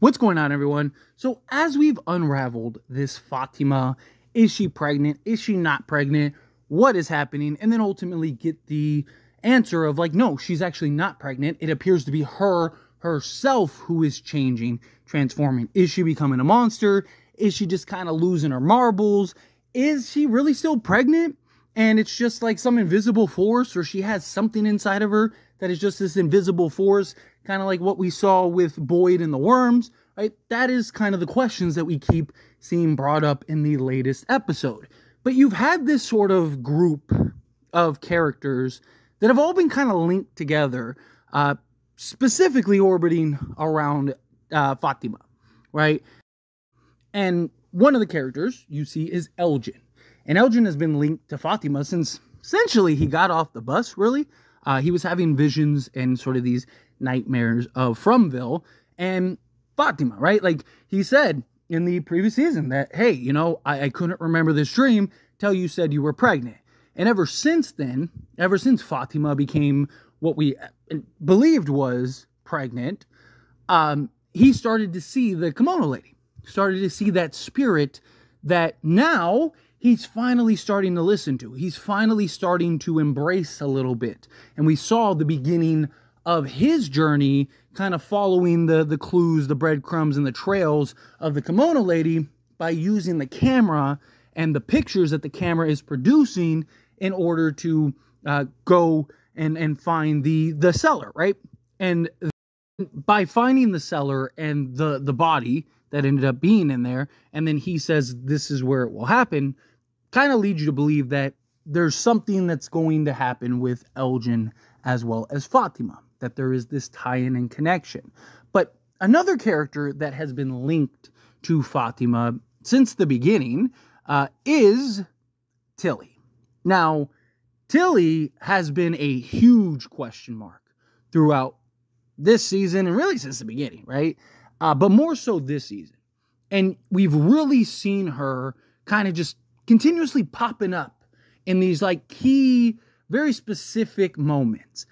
What's going on, everyone? So as we've unraveled this Fatima, is she pregnant? Is she not pregnant? What is happening? And then ultimately get the answer of like, no, she's actually not pregnant. It appears to be herself who is changing, transforming. Is she becoming a monster? Is she just kind of losing her marbles? Is she really still pregnant? And it's just like some invisible force, or she has something inside of her that is just this invisible force, kind of like what we saw with Boyd and the worms, right? That is kind of the questions that we keep seeing brought up in the latest episode. But you've had this sort of group of characters that have all been kind of linked together, specifically orbiting around Fatima, right? And one of the characters you see is Elgin. And Elgin has been linked to Fatima since essentially he got off the bus, really. He was having visions and sort of these nightmares of Fromville and Fatima, right? Like he said in the previous season that, hey, you know, I couldn't remember this dream till you said you were pregnant. And ever since then, ever since Fatima became what we believed was pregnant, he started to see the Kimono Lady, started to see that spirit that now he's finally starting to listen to. He's finally starting to embrace a little bit. And we saw the beginning of his journey kind of following the clues, the breadcrumbs, and the trails of the Kimono Lady by using the camera and the pictures that the camera is producing in order to go and find the seller, right? And by finding the seller and the body that ended up being in there, and then he says this is where it will happen, kind of leads you to believe that there's something that's going to happen with Elgin as well as Fatima, that there is this tie-in and connection. But another character that has been linked to Fatima since the beginning is Tillie. Now, Tillie has been a huge question mark throughout this season and really since the beginning, right? But more so this season. And we've really seen her kind of just continuously popping up in these like key, very specific moments.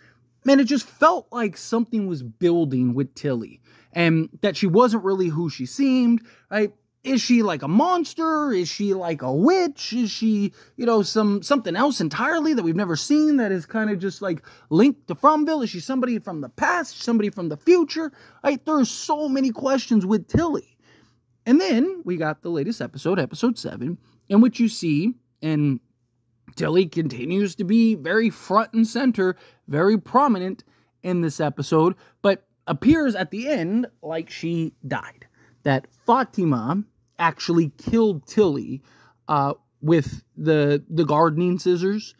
Man, it just felt like something was building with Tillie and that she wasn't really who she seemed, right? Is she like a monster? Is she like a witch? Is she, you know, something else entirely that we've never seen that is kind of just like linked to Fromville? Is she somebody from the past? Somebody from the future? Right? There's so many questions with Tillie. And then we got the latest episode, episode 7, in which you see, and Tillie continues to be very front and center, very prominent in this episode, but appears at the end like she died. That Fatima actually killed Tillie with the gardening scissors.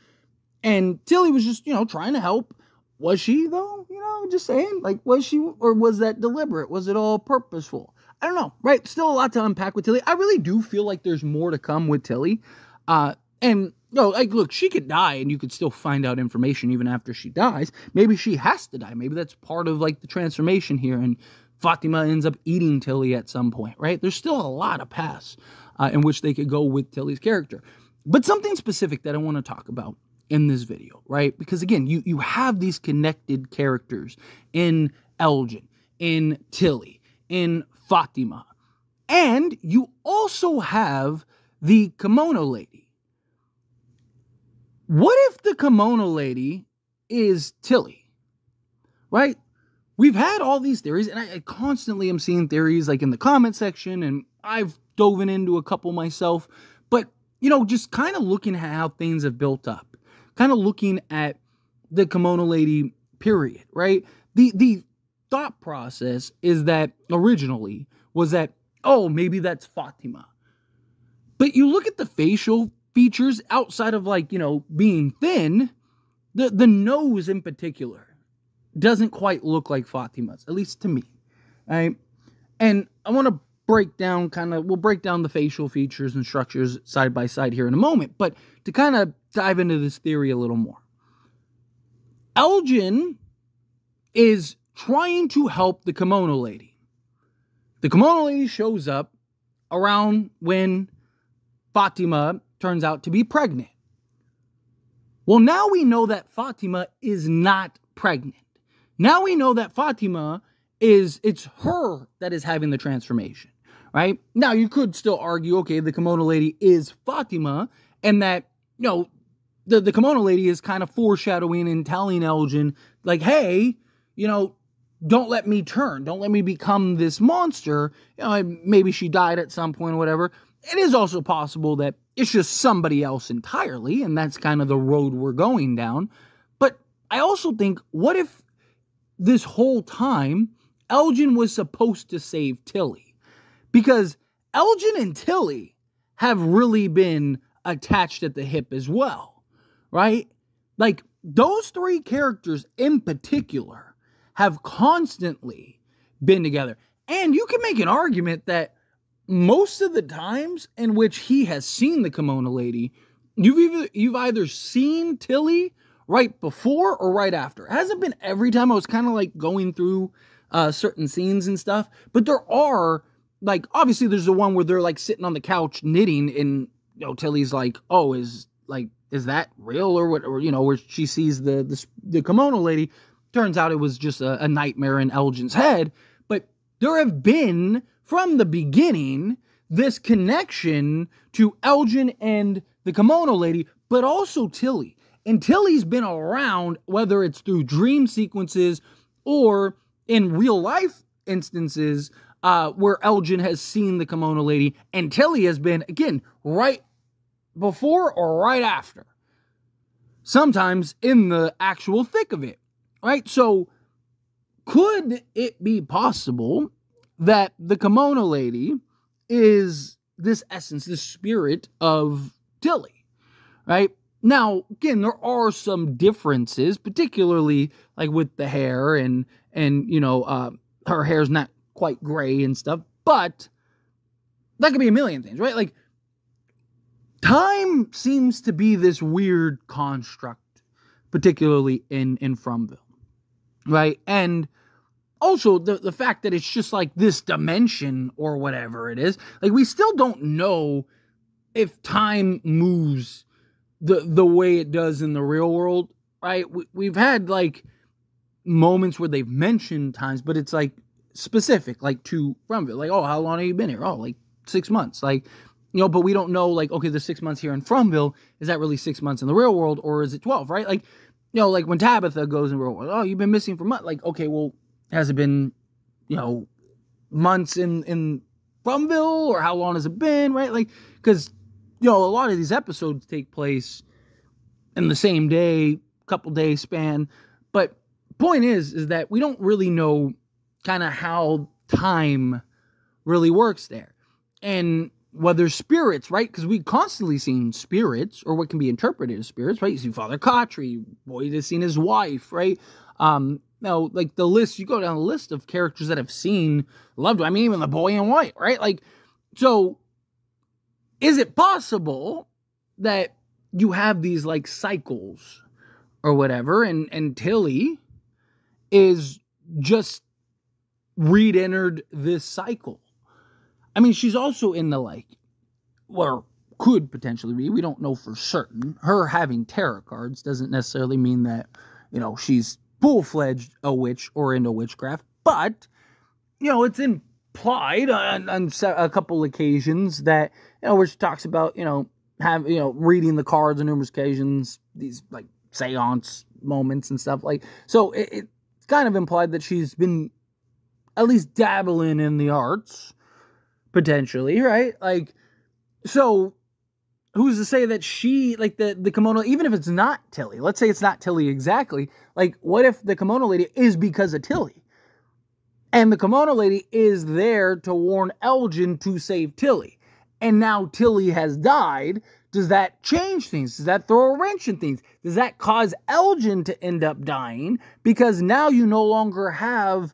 And Tillie was just, you know, trying to help. Was she, though? You know, just saying. Like, was she, or was that deliberate? Was it all purposeful? I don't know, right? Still a lot to unpack with Tillie. I really do feel like there's more to come with Tillie. And, you know, like, look, she could die and you could still find out information even after she dies. Maybe she has to die. Maybe that's part of, like, the transformation here. And Fatima ends up eating Tillie at some point, right? There's still a lot of paths in which they could go with Tillie's character. But something specific that I want to talk about in this video, right? Because, again, you have these connected characters in Elgin, in Tillie, in Fatima. And you also have the Kimono Lady. What if the Kimono Lady is Tillie? Right? We've had all these theories, and I constantly am seeing theories like in the comment section, and I've dove into a couple myself. But, you know, just kind of looking at how things have built up. Kind of looking at the Kimono Lady period, right? The thought process is that originally was that, oh, maybe that's Fatima. But you look at the facial features outside of, like, you know, being thin, the nose in particular doesn't quite look like Fatima's, at least to me, right? And I want to break down we'll break down the facial features and structures side by side here in a moment, but to kind of dive into this theory a little more. Elgin is trying to help the Kimono Lady. The Kimono Lady shows up around when Fatima turns out to be pregnant. Well, now we know that Fatima is not pregnant. Now we know that Fatima is it's her that is having the transformation, right? Now, you could still argue, okay, the Kimono Lady is Fatima, and that, you know, the Kimono Lady is kind of foreshadowing and telling Elgin, like, hey, you know, don't let me turn. Don't let me become this monster. You know, maybe she died at some point or whatever. It is also possible that it's just somebody else entirely, and that's kind of the road we're going down. But I also think, what if this whole time Elgin was supposed to save Tillie? Because Elgin and Tillie have really been attached at the hip as well, right? Like, those three characters in particular have constantly been together. And you can make an argument that most of the times in which he has seen the Kimono Lady, you've either seen Tillie right before or right after. It hasn't been every time. I was kind of like going through certain scenes and stuff. But there are, like, obviously there's the one where they're like sitting on the couch knitting, and, you know, Tillie's like, oh, is that real or what? Or, you know, where she sees the Kimono Lady. Turns out it was just a nightmare in Elgin's head. But there have been, from the beginning, this connection to Elgin and the Kimono Lady, but also Tillie. And Tillie's been around, whether it's through dream sequences or in real life instances where Elgin has seen the Kimono Lady, and Tillie has been, again, right before or right after. Sometimes in the actual thick of it. Right? So, could it be possible that the Kimono Lady is this essence, this spirit of Tillie? Right? Now, again, there are some differences, particularly like with the hair and you know, her hair's not quite gray and stuff, but that could be a million things, right? Like, time seems to be this weird construct, particularly in Fromville. Right? And also the fact that it's just like this dimension or whatever it is. Like, we still don't know if time moves the way it does in the real world, right? We've had like moments where they've mentioned times, but it's like specific, like to Fromville. Like, oh, how long have you been here? Oh, like 6 months. Like, you know, but we don't know, like, okay, the 6 months here in Fromville, is that really 6 months in the real world, or is it 12, right? Like, you know, like when Tabitha goes and we're, oh, you've been missing for months. Like, okay, well, has it been, you know, months in Fromville, or how long has it been, right? Like, because, you know, a lot of these episodes take place in the same day, couple day span. But point is that we don't really know kind of how time really works there. And whether spirits, right? Because we constantly seen spirits, or what can be interpreted as spirits, right? You see Father Kotri, Boyd has seen his wife, right? No, like the list, you go down the list of characters that have seen loved one. I mean, even the boy in white, right? Like, so is it possible that you have these like cycles or whatever, and Tillie is just re-entered this cycle? I mean, she's also in the, like, or could potentially be, we don't know for certain. Her having tarot cards doesn't necessarily mean that, you know, she's full-fledged a witch or into witchcraft. But, you know, it's implied on a couple occasions that, you know, where she talks about, you know, reading the cards on numerous occasions, these, like, seance moments and stuff. Like, so it's kind of implied that she's been at least dabbling in the arts, potentially, right? Like, so who's to say that she, like, the Kimono, even if it's not Tillie, let's say it's not Tillie exactly, like, what if the Kimono Lady is because of Tillie? And the Kimono Lady is there to warn Elgin to save Tillie. And now Tillie has died. Does that change things? Does that throw a wrench in things? Does that cause Elgin to end up dying? Because now you no longer have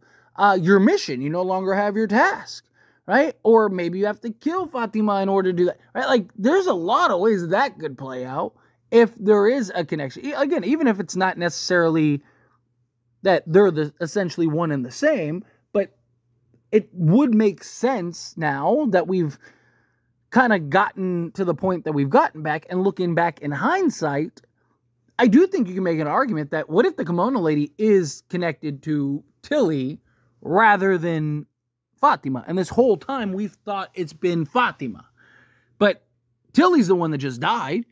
your mission. You no longer have your task. Right? Or maybe you have to kill Fatima in order to do that. Right? Like, there's a lot of ways that could play out if there is a connection. Again, even if it's not necessarily that they're essentially one and the same, but it would make sense now that we've kind of gotten to the point that we've gotten back, and looking back in hindsight, I do think you can make an argument that what if the Kimono Lady is connected to Tillie rather than Fatima. And this whole time we've thought it's been Fatima. But Tillie's the one that just died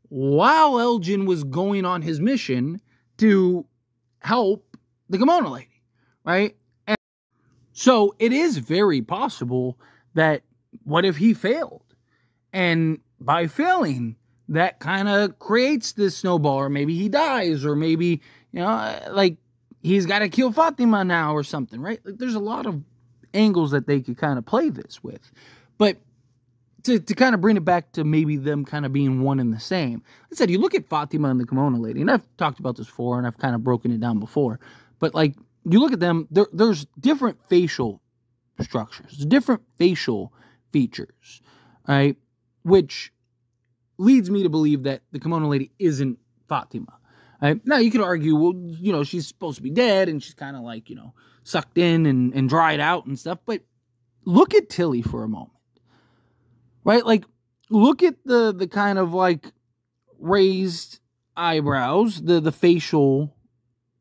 while Elgin was going on his mission to help the Kimono Lady, right? And so it is very possible that what if he failed? And by failing, that kind of creates this snowball, or maybe he dies, or maybe, like, he's got to kill Fatima now or something, right? Like, there's a lot of angles that they could kind of play this with. But to kind of bring it back to maybe them kind of being one and the same, like I said, you look at Fatima and the Kimono Lady, and I've talked about this before, and I've kind of broken it down before, but like, you look at them, there's different facial structures, different facial features, right? Which leads me to believe that the Kimono Lady isn't Fatima. Right? Now, you could argue, well, she's supposed to be dead, and she's kind of like, sucked in and dried out and stuff, but look at Tillie for a moment. Right? Like, look at the kind of, like, raised eyebrows, the facial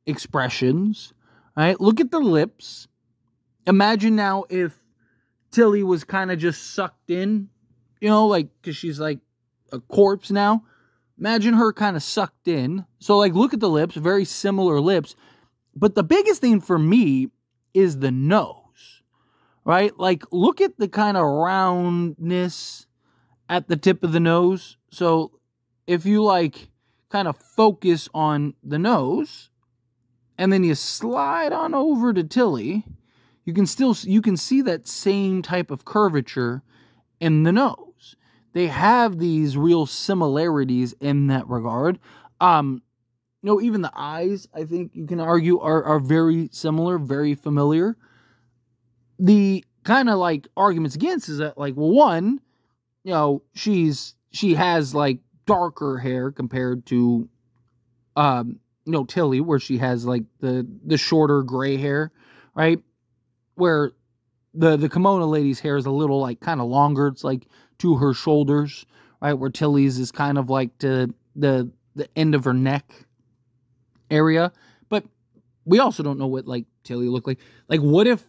expressions, right? Look at the lips. Imagine now if Tillie was kind of just sucked in, like, because she's, like, a corpse now. Imagine her kind of sucked in. So, like, look at the lips, very similar lips. But the biggest thing for me is the nose. Right? Like, look at the kind of roundness at the tip of the nose. So, if you, like, kind of focus on the nose, and then you slide on over to Tillie, you can see that same type of curvature in the nose. They have these real similarities in that regard. Even the eyes, I think you can argue, are very similar, very familiar. The kind of, like, arguments against is that, like, well, one, she has, like, darker hair compared to, Tillie, where she has, like, the shorter gray hair, right? Where the Kimono Lady's hair is a little, like, kind of longer. It's, like, to her shoulders, right? Where Tillie's is kind of, like, to the end of her neck area. But we also don't know what, like, Tillie looked like. Like, what if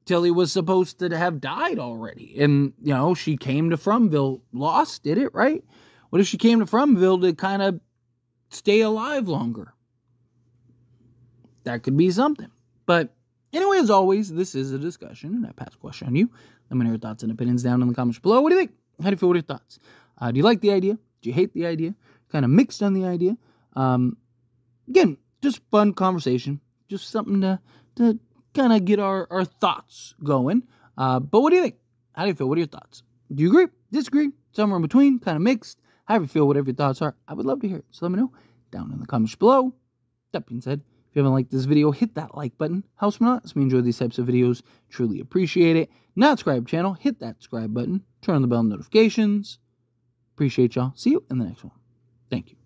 Tillie was supposed to have died already, and, she came to Fromville, lost, did it, right? What if she came to Fromville to kind of stay alive longer? That could be something. But anyway, as always, this is a discussion, and I pass a question on you. Let me know your thoughts and opinions down in the comments below. What do you think? How do you feel? What are your thoughts? Do you like the idea? Do you hate the idea? Kind of mixed on the idea? Again, just fun conversation. Just something to kind of get our thoughts going. But what do you think? How do you feel? What are your thoughts? Do you agree? Disagree? Somewhere in between? Kind of mixed? However you feel, whatever your thoughts are, I would love to hear it. So let me know down in the comments below. That being said, if you haven't liked this video, hit that like button. Helps me out as we enjoy these types of videos. Truly appreciate it. Not subscribe channel, hit that subscribe button. Turn on the bell notifications. Appreciate y'all. See you in the next one. Thank you.